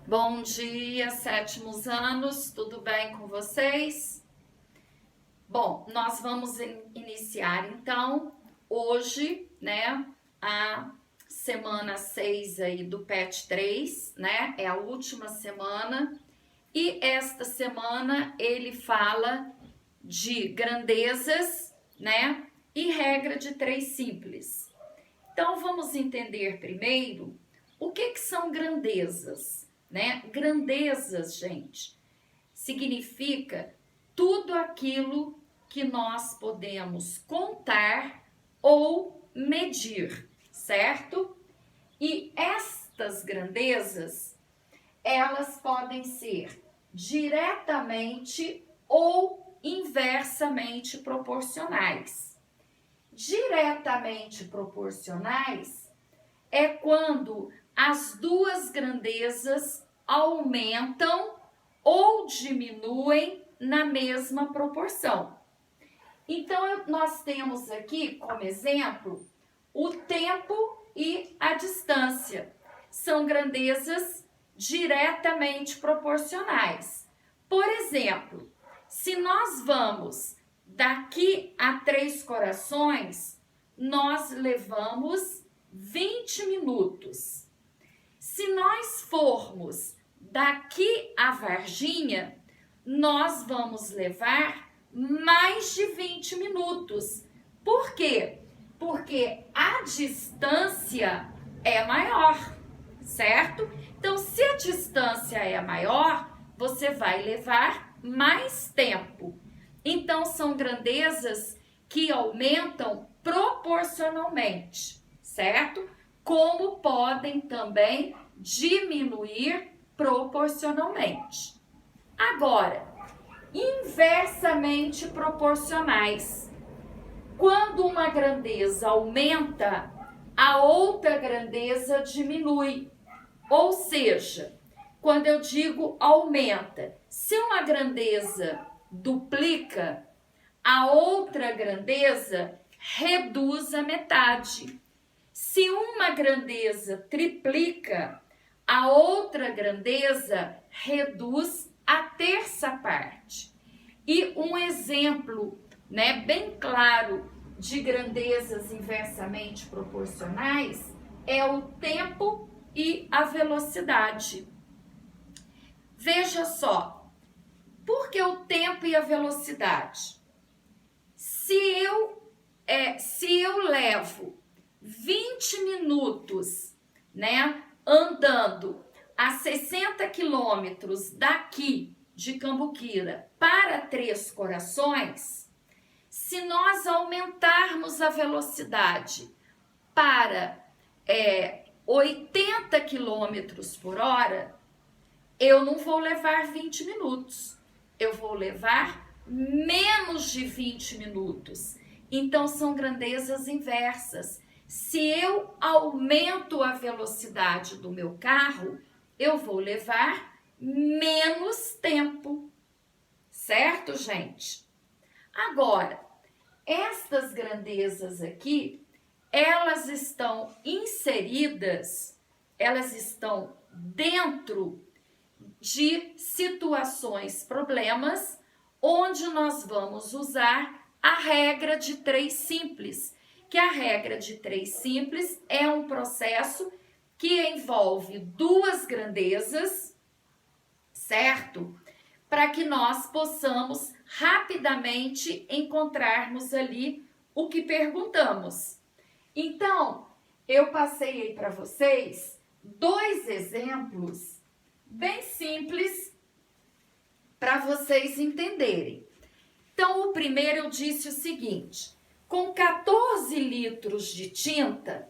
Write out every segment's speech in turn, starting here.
Bom dia, sétimos anos, tudo bem com vocês? Bom, nós vamos iniciar então hoje, né, a semana 6 aí do PET 3, né? É a última semana e esta semana ele fala de grandezas, né? E regra de 3 simples. Então vamos entender primeiro o que são grandezas, né? Grandezas, gente, significa tudo aquilo que nós podemos contar ou medir, certo? E estas grandezas, elas podem ser diretamente ou inversamente proporcionais. Diretamente proporcionais é quando as duas grandezas aumentam ou diminuem na mesma proporção. Então, nós temos aqui como exemplo o tempo e a distância. São grandezas diretamente proporcionais. Por exemplo, se nós vamos daqui a Três Corações, nós levamos 20 minutos. Se nós formos daqui a Varginha, nós vamos levar mais de 20 minutos. Por quê? Porque a distância é maior, certo? Então, se a distância é maior, você vai levar mais tempo. Então, são grandezas que aumentam proporcionalmente, certo? Como podem também diminuir proporcionalmente. Agora, inversamente proporcionais. Quando uma grandeza aumenta, a outra grandeza diminui. Ou seja, quando eu digo aumenta, se uma grandeza duplica, a outra grandeza reduz a metade. Se uma grandeza triplica, a outra grandeza reduz a terça parte. E um exemplo, né, bem claro de grandezas inversamente proporcionais é o tempo e a velocidade. Veja só, por que o tempo e a velocidade? Se eu levo 20 minutos, né, andando a 60 quilômetros daqui de Cambuquira para Três Corações, se nós aumentarmos a velocidade para 80 quilômetros por hora, eu não vou levar 20 minutos, eu vou levar menos de 20 minutos. Então, são grandezas inversas. Se eu aumento a velocidade do meu carro, eu vou levar menos tempo. Certo, gente? Agora, estas grandezas aqui, elas estão inseridas, elas estão dentro de situações, problemas, onde nós vamos usar a regra de 3 simples, que a regra de 3 simples é um processo que envolve duas grandezas, certo? Para que nós possamos rapidamente encontrarmos ali o que perguntamos. Então, eu passei aí para vocês 2 exemplos bem simples para vocês entenderem. Então, o primeiro eu disse o seguinte: com 14 litros de tinta,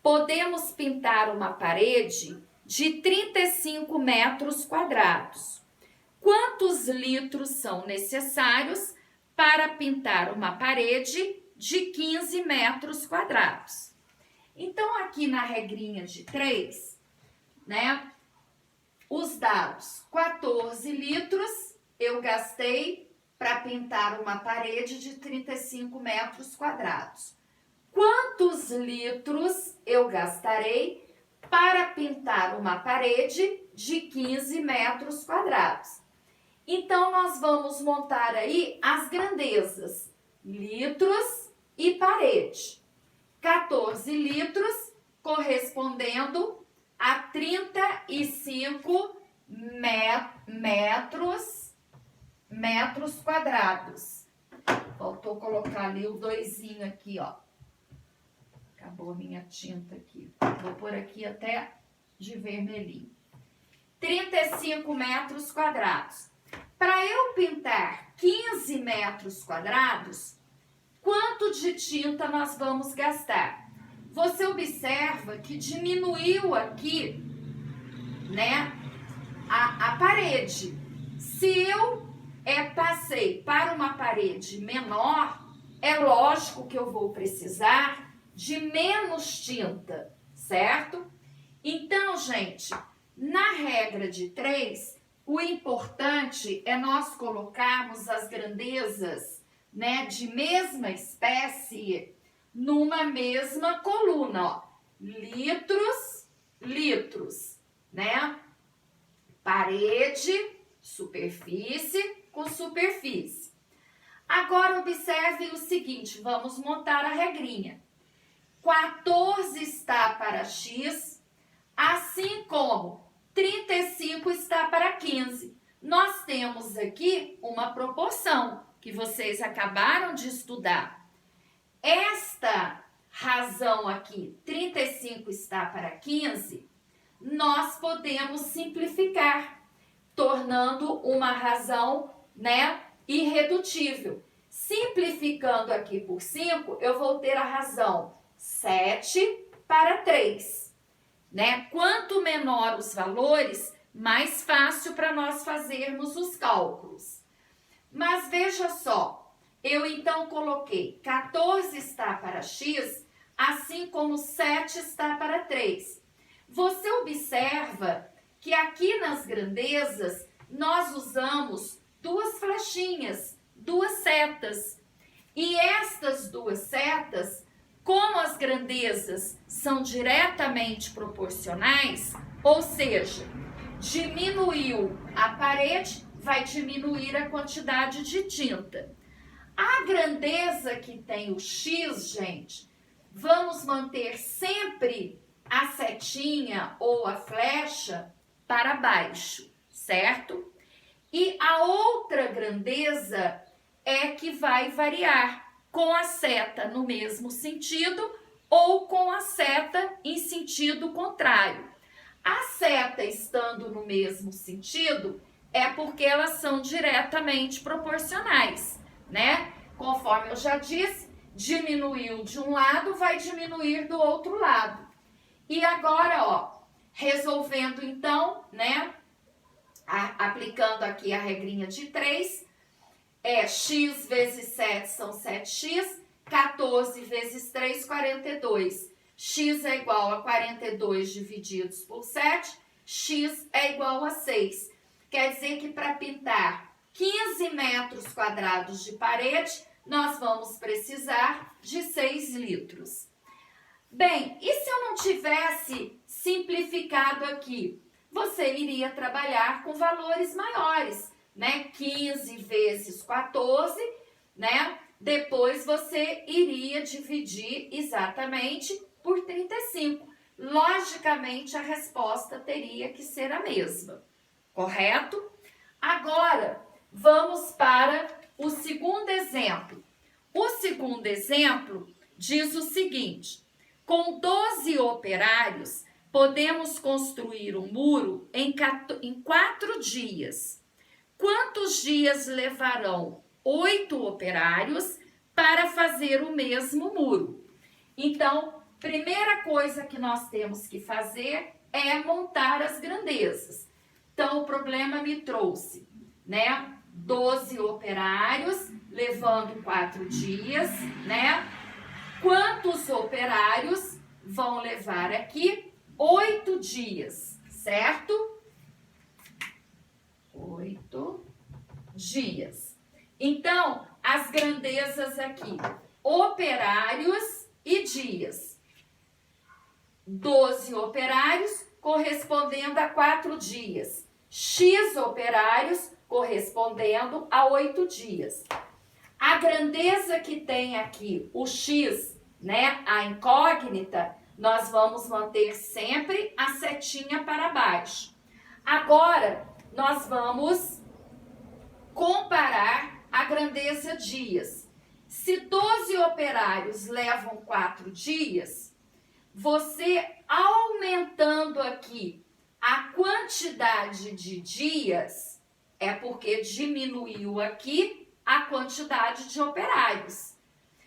podemos pintar uma parede de 35 metros quadrados. Quantos litros são necessários para pintar uma parede de 15 metros quadrados? Então, aqui na regrinha de 3, né, os dados 14 litros eu gastei para pintar uma parede de 35 metros quadrados. Quantos litros eu gastarei para pintar uma parede de 15 metros quadrados. Então, nós vamos montar aí as grandezas, litros e parede. 14 litros correspondendo a 35 metros quadrados. Faltou colocar ali o doisinho aqui, ó. Acabou a minha tinta aqui. Vou pôr aqui até de vermelhinho. 35 metros quadrados. Para eu pintar 15 metros quadrados, quanto de tinta nós vamos gastar? Você observa que diminuiu aqui, né, a parede. Se eu passei para uma parede menor, é lógico que eu vou precisar de menos tinta, certo? Então, gente, na regra de 3, o importante é nós colocarmos as grandezas, né, de mesma espécie numa mesma coluna, ó. Litros, litros, né? Parede, superfície com superfície. Agora, observe o seguinte, vamos montar a regrinha. 14 está para X, assim como 35 está para 15. Nós temos aqui uma proporção que vocês acabaram de estudar. Esta razão aqui, 35 está para 15, nós podemos simplificar, tornando uma razão, né, irredutível. Simplificando aqui por 5, eu vou ter a razão 7 para 3. Né? Quanto menor os valores, mais fácil para nós fazermos os cálculos. Mas veja só, eu então coloquei 14 está para X, assim como 7 está para 3. Você observa que aqui nas grandezas nós usamos duas flechinhas, duas setas. E estas duas setas, como as grandezas são diretamente proporcionais, ou seja, diminuiu a parede, vai diminuir a quantidade de tinta. A grandeza que tem o X, gente, vamos manter sempre a setinha ou a flecha para baixo, certo? E a outra grandeza é que vai variar com a seta no mesmo sentido ou com a seta em sentido contrário. A seta estando no mesmo sentido é porque elas são diretamente proporcionais, né? Conforme eu já disse, diminuiu de um lado, vai diminuir do outro lado. E agora, ó, resolvendo então, né? Aplicando aqui a regrinha de 3, x vezes 7 são 7x, 14 vezes 3, 42. X é igual a 42 divididos por 7, x é igual a 6. Quer dizer que para pintar 15 metros quadrados de parede, nós vamos precisar de 6 litros. Bem, e se eu não tivesse simplificado aqui? Você iria trabalhar com valores maiores, né? 15 vezes 14, né? Depois você iria dividir exatamente por 35. Logicamente, a resposta teria que ser a mesma, correto? Agora, vamos para o segundo exemplo. O segundo exemplo diz o seguinte: com 12 operários, podemos construir um muro em 4 dias. Quantos dias levarão 8 operários para fazer o mesmo muro? Então, primeira coisa que nós temos que fazer é montar as grandezas. Então, o problema me trouxe, né, 12 operários, levando 4 dias, né? Quantos operários vão levar aqui? 8 dias, certo? 8 dias. Então, as grandezas aqui, operários e dias. 12 operários correspondendo a 4 dias. X operários correspondendo a 8 dias. A grandeza que tem aqui, o X, né, a incógnita, nós vamos manter sempre a setinha para baixo. Agora, nós vamos comparar a grandeza dias. Se 12 operários levam 4 dias, você aumentando aqui a quantidade de dias, é porque diminuiu aqui a quantidade de operários.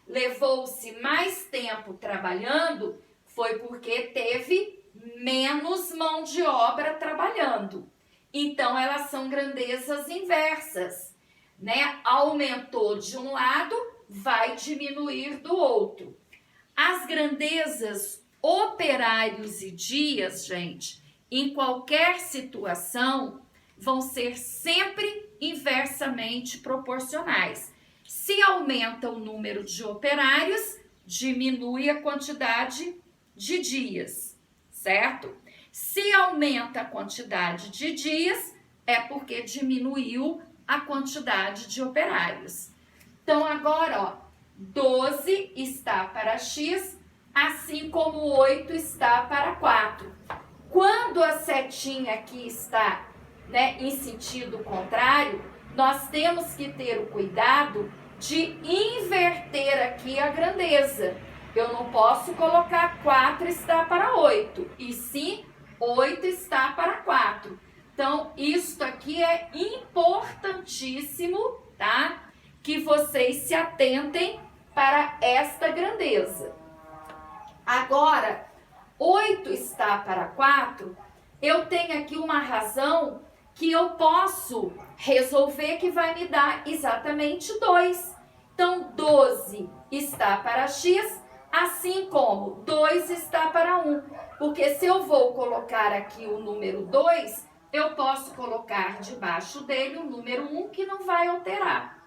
Levou-se mais tempo trabalhando, foi porque teve menos mão de obra trabalhando. Então, elas são grandezas inversas, né? Aumentou de um lado, vai diminuir do outro. As grandezas operários e dias, gente, em qualquer situação, vão ser sempre inversamente proporcionais. Se aumenta o número de operários, diminui a quantidade de dias, certo? Se aumenta a quantidade de dias, é porque diminuiu a quantidade de operários. Então, agora, ó, 12 está para X, assim como 8 está para 4. Quando a setinha aqui está, né, em sentido contrário, nós temos que ter o cuidado de inverter aqui a grandeza. Eu não posso colocar 4 está para 8, e sim 8 está para 4. Então, isto aqui é importantíssimo, tá? Que vocês se atentem para esta grandeza. Agora, 8 está para 4, eu tenho aqui uma razão que eu posso resolver que vai me dar exatamente 2. Então, 12 está para X, assim como 2 está para 1. Porque se eu vou colocar aqui o número 2, eu posso colocar debaixo dele o número 1 que não vai alterar.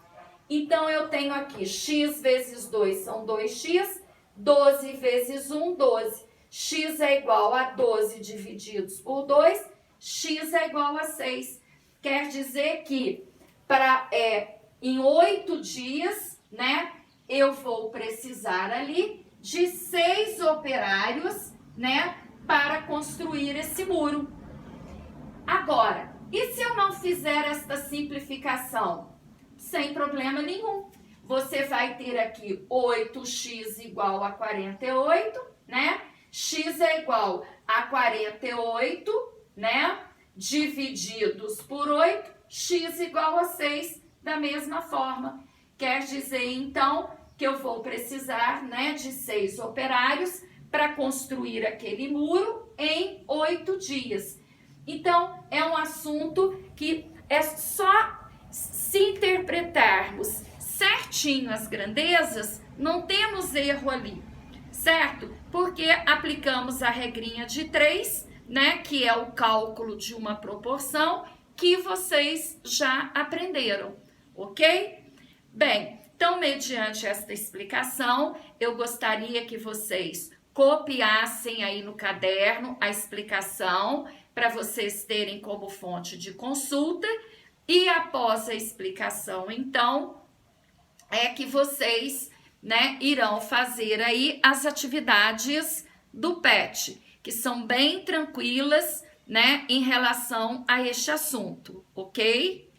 Então, eu tenho aqui x vezes 2 são 2x, 12 vezes 1, 12. X é igual a 12 divididos por 2, x é igual a 6. Quer dizer que em 8 dias, né, eu vou precisar ali de 6 operários, né, para construir esse muro. Agora, e se eu não fizer esta simplificação? Sem problema nenhum. Você vai ter aqui 8x igual a 48, né? X é igual a 48, né? Divididos por 8, x igual a 6, da mesma forma. Quer dizer, então, que eu vou precisar, né, de 6 operários para construir aquele muro em 8 dias. Então, é um assunto que é só se interpretarmos certinho as grandezas, não temos erro ali, certo? Porque aplicamos a regrinha de 3, né, que é o cálculo de uma proporção que vocês já aprenderam, ok? Bem, então, mediante esta explicação, eu gostaria que vocês copiassem aí no caderno a explicação para vocês terem como fonte de consulta. E após a explicação, então, é que vocês, né, irão fazer aí as atividades do PET, que são bem tranquilas, né, em relação a este assunto, ok?